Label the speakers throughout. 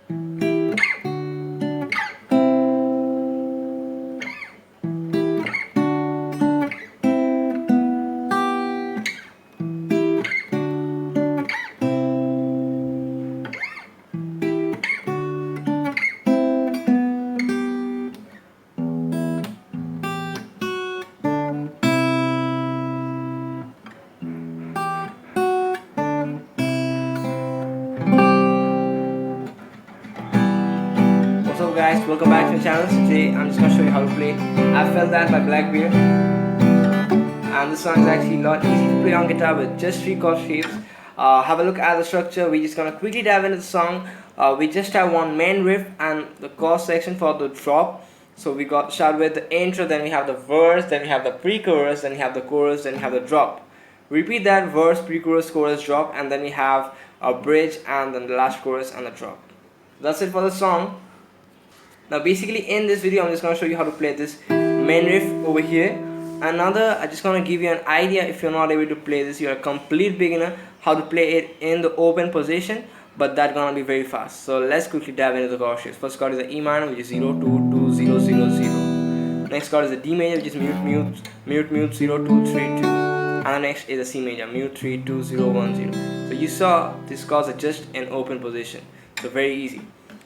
Speaker 1: What's up guys, welcome back to the channel. Today I'm just going to show you how to play I Felt That by Blackbear. And this song is actually a lot easy to play on guitar with just 3 chord shapes. Have a look at the structure. We're just going to quickly dive into the song. We just have one main riff and the chorus section for the drop. So we got start with the intro, then we have the verse, then we have the pre-chorus, then we have the chorus, then we have the drop. Repeat that verse, pre-chorus, chorus, drop, and then we have a bridge and then the last chorus and the drop. That's it for the song. Now basically in this video I'm just going to show you how to play this main riff over here. Another, I'm just going to give you an idea if you're not able to play this, you're a complete beginner, how to play it in the open position, but that's going to be very fast. So let's quickly dive into the chord shapes. First chord is the E minor, which is 0 2 2 0 0 0. Next chord is the D major, which is mute mute mute mute 0 2 3 2. And the next is the C major, mute 3 2 0 1 0. So you saw these chords are just in open position, so very easy.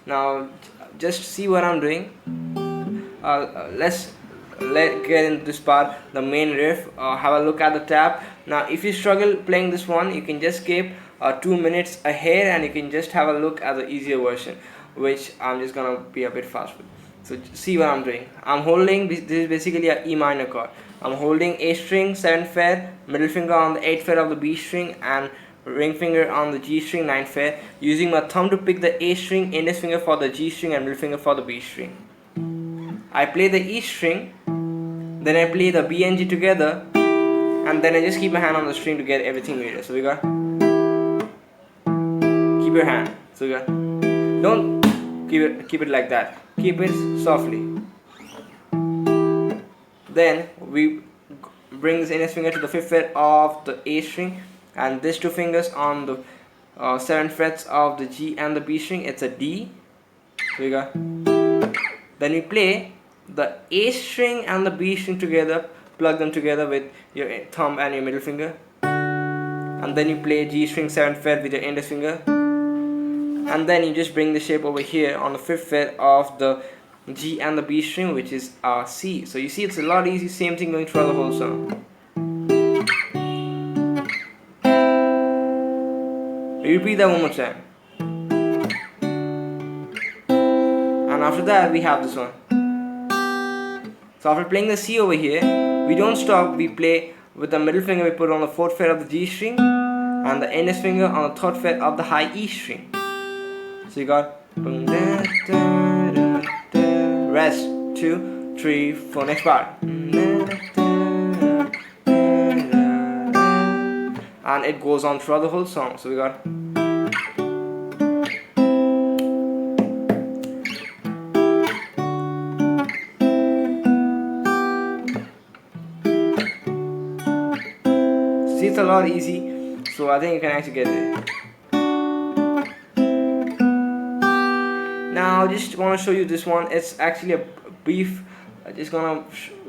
Speaker 1: Now just see what I'm doing. Let's get into this part, the main riff. Have a look at the tab. Now if you struggle playing this one, you can just skip 2 minutes ahead and you can just have a look at the easier version, which I'm just gonna be a bit fast with. So see what I'm doing. I'm holding, this is basically a E minor chord. I'm holding A string 7th fret, middle finger on the 8th fret of the B string, and ring finger on the G string 9th fret, using my thumb to pick the A string, index finger for the G string, and middle finger for the B string. I play the E string, then I play the B and G together, and then I just keep my hand on the string to get everything muted. So we got, keep your hand. So we got, don't keep it like that. Keep it softly. Then we bring this index finger to the 5th fret of the A string, and these 2 fingers on the 7 frets of the G and the B string. It's a D. So we got. Then we play the A string and the B string together. Plug them together with your thumb and your middle finger. And then you play G string 7th fret with your index finger. And then you just bring the shape over here on the 5th fret of the G and the B string, which is C. So you see it's a lot easy. Same thing going throughout the whole song. Repeat that one more time. And after that we have this one. So after playing the C over here, we don't stop, we play with the middle finger, we put on the 4th fret of the G string, and the index finger on the 3rd fret of the high E string. So you got rest, 2 3 4, next part. And it goes on throughout the whole song. So we got. See, it's a lot easy, so I think you can actually get it. Now I just want to show you this one. It's actually a brief, I'm just gonna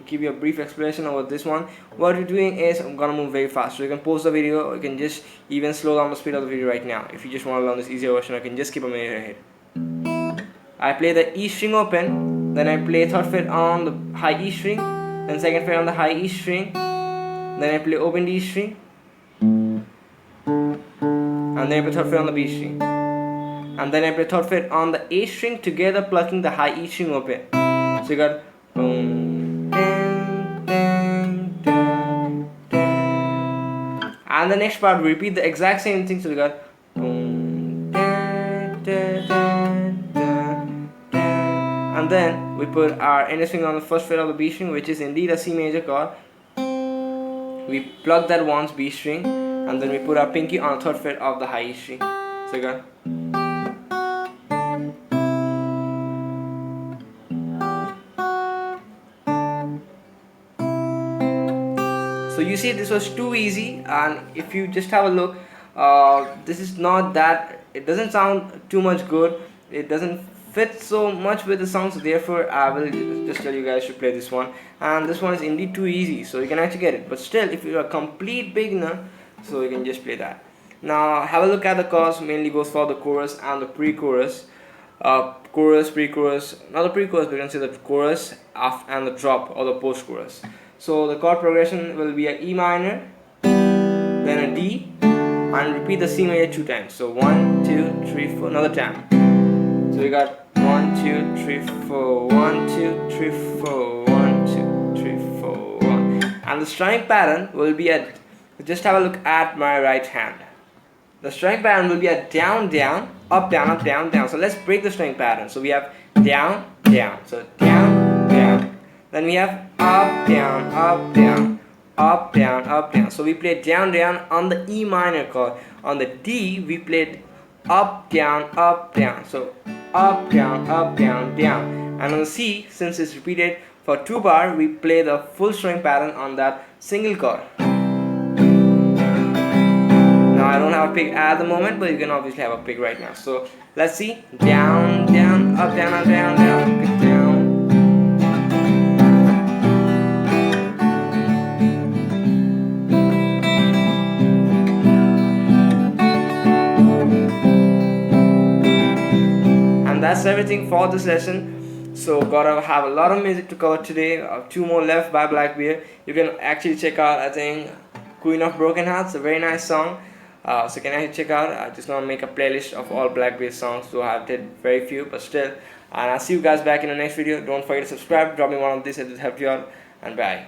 Speaker 1: give you a brief explanation about this one. What you're doing is, I'm gonna move very fast, so you can pause the video, or you can just even slow down the speed of the video right now. If you just want to learn this easier version, I can just skip a minute ahead. I play the E string open, then I play 3rd fret on the high E string, then 2nd fret on the high E string, then I play open D string, and then I play 3rd fret on the B string, and then I play 3rd fret on the A string together, plucking the high E string open. So you got boom, ding, ding, ding, ding. And the next part we repeat the exact same thing. So we got boom, ding, ding, ding, ding, ding. And then we put our index finger on the 1st fret of the B string, which is indeed a C major chord. We plug that once B string, and then we put our pinky on the 3rd fret of the high E string. So we got. So you see, this was too easy, and if you just have a look, this is not that, it doesn't sound too much good, it doesn't fit so much with the song, so therefore I will just tell you guys to play this one. And this one is indeed too easy, so you can actually get it. But still, if you're a complete beginner, so you can just play that. Now have a look at the chords. Mainly goes for the chorus and the pre-chorus. Chorus, pre-chorus, not the pre-chorus, we can say the chorus and the drop or the post-chorus. So the chord progression will be a E minor, then a D, and repeat the C major 2 times. So 1, 2, 3, 4, another time. So we got 1, 2, 3, 4, 1, 2, 3, 4, 1, 2, 3, 4, 1. And the strumming pattern will be a, just have a look at my right hand. The strumming pattern will be a down, down, up, down, up, down, down. So let's break the strumming pattern. So we have down, down. So down, down. Then we have up, down, up, down, up, down, up, down. So we played down, down on the E minor chord. On the D, we played up, down, up, down. So up, down, down. And on the C, since it's repeated for 2 bar, we play the full strumming pattern on that single chord. Now I don't have a pick at the moment, but you can obviously have a pick right now. So let's see. Down, down, up, down, up, down, down, pick down. And that's everything for this lesson. So gotta have a lot of music to cover today. 2 more left by Blackbear. You can actually check out, I think, Queen of Broken Hearts, a very nice song. So you can actually check out. I just want to make a playlist of all Blackbear songs, so I did very few, but still. And I'll see you guys back in the next video. Don't forget to subscribe, drop me one of these if it helped you out, and bye.